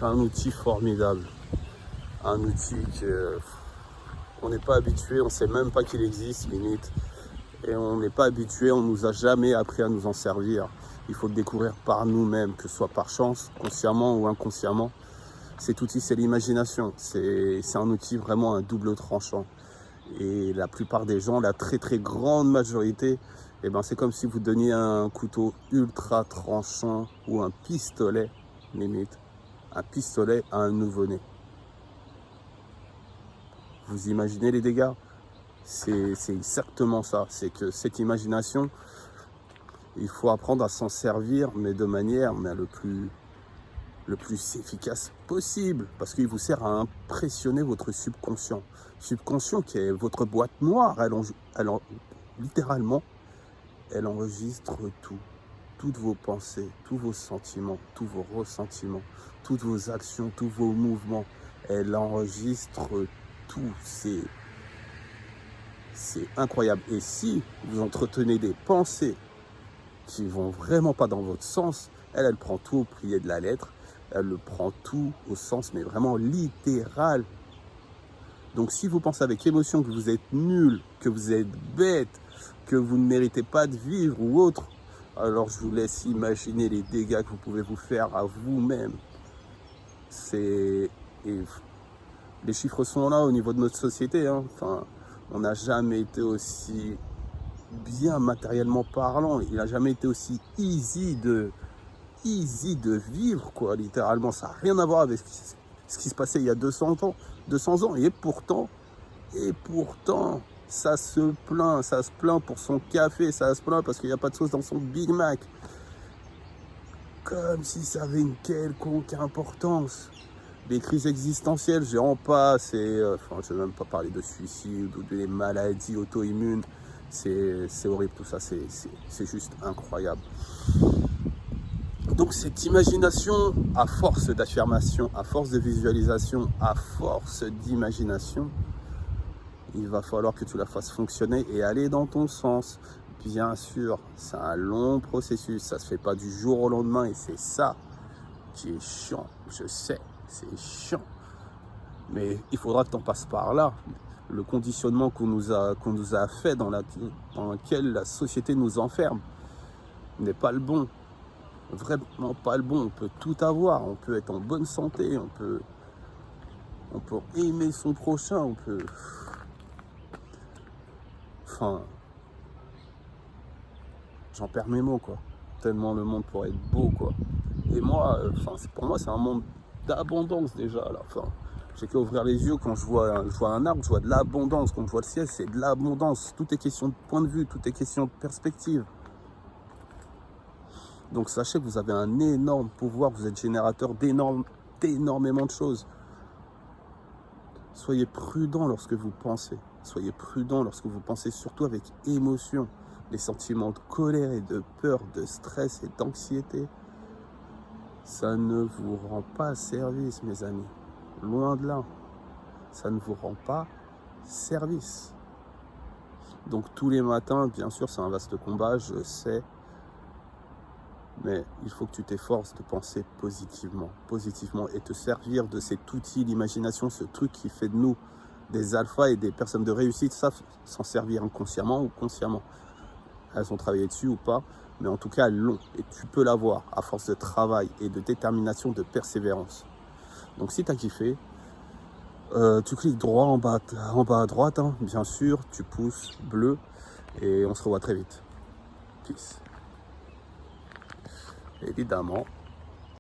C'est un outil formidable. Un outil qu'on n'est pas habitué, on ne sait même pas qu'il existe, limite. Et on n'est pas habitué, on ne nous a jamais appris à nous en servir. Il faut le découvrir par nous-mêmes, que ce soit par chance, consciemment ou inconsciemment. Cet outil, c'est l'imagination. C'est un outil vraiment un double tranchant. Et la plupart des gens, la très très grande majorité, eh ben, c'est comme si vous donniez un couteau ultra tranchant ou un pistolet, limite, un pistolet à un nouveau-né. Vous imaginez les dégâts? C'est exactement ça. C'est que cette imagination, il faut apprendre à s'en servir, mais de manière le plus efficace possible, parce qu'il vous sert à impressionner votre subconscient. Subconscient qui est votre boîte noire, littéralement, elle enregistre tout. Toutes vos pensées, tous vos sentiments, tous vos ressentiments, toutes vos actions, tous vos mouvements. Elle enregistre tout. C'est incroyable. Et si vous entretenez des pensées qui vont vraiment pas dans votre sens, elle prend tout au pied de la lettre. Elle le prend tout au sens, mais vraiment littéral. Donc si vous pensez avec émotion que vous êtes nul, que vous êtes bête, que vous ne méritez pas de vivre ou autre, alors je vous laisse imaginer les dégâts que vous pouvez vous faire à vous-même. Les chiffres sont là au niveau de notre société. Enfin, on n'a jamais été aussi bien matériellement parlant. Il n'a jamais été aussi easy de vivre, quoi. Littéralement, ça n'a rien à voir avec ce qui se passait il y a 200 ans. Et pourtant, ça se plaint pour son café, ça se plaint parce qu'il n'y a pas de sauce dans son Big Mac. Comme si ça avait une quelconque importance. Les crises existentielles, j'en passe, je ne vais même pas parler de suicide ou des maladies auto-immunes. C'est horrible tout ça, c'est juste incroyable. Donc cette imagination, à force d'affirmation, à force de visualisation, à force d'imagination, il va falloir que tu la fasses fonctionner et aller dans ton sens. Bien sûr, c'est un long processus, ça ne se fait pas du jour au lendemain et c'est ça qui est chiant, je sais, c'est chiant. Mais il faudra que tu en passes par là. Le conditionnement qu'on nous a fait, dans lequel la société nous enferme, n'est pas le bon. Vraiment pas le bon. On peut tout avoir, on peut être en bonne santé, on peut aimer son prochain, on peut... Enfin... J'en perds mes mots, quoi. Tellement le monde pourrait être beau, quoi. Et moi, pour moi, c'est un monde d'abondance, déjà, là. Enfin, j'ai qu'à ouvrir les yeux quand je vois un arbre, je vois de l'abondance. Quand je vois le ciel, c'est de l'abondance. Tout est question de point de vue, tout est question de perspective. Donc sachez que vous avez un énorme pouvoir, vous êtes générateur d'énormément de choses. Soyez prudent lorsque vous pensez. Soyez prudent lorsque vous pensez, surtout avec émotion. Les sentiments de colère et de peur, de stress et d'anxiété, ça ne vous rend pas service, mes amis. Loin de là. Ça ne vous rend pas service. Donc tous les matins, bien sûr, c'est un vaste combat, je sais. Mais il faut que tu t'efforces de penser positivement et te servir de cet outil, l'imagination, ce truc qui fait de nous des alphas et des personnes de réussite, savent s'en servir inconsciemment ou consciemment. Elles ont travaillé dessus ou pas, mais en tout cas, elles l'ont. Et tu peux l'avoir à force de travail et de détermination, de persévérance. Donc si tu as kiffé, tu cliques droit en bas à droite, bien sûr, tu pousses bleu et on se revoit très vite. Peace. Évidemment.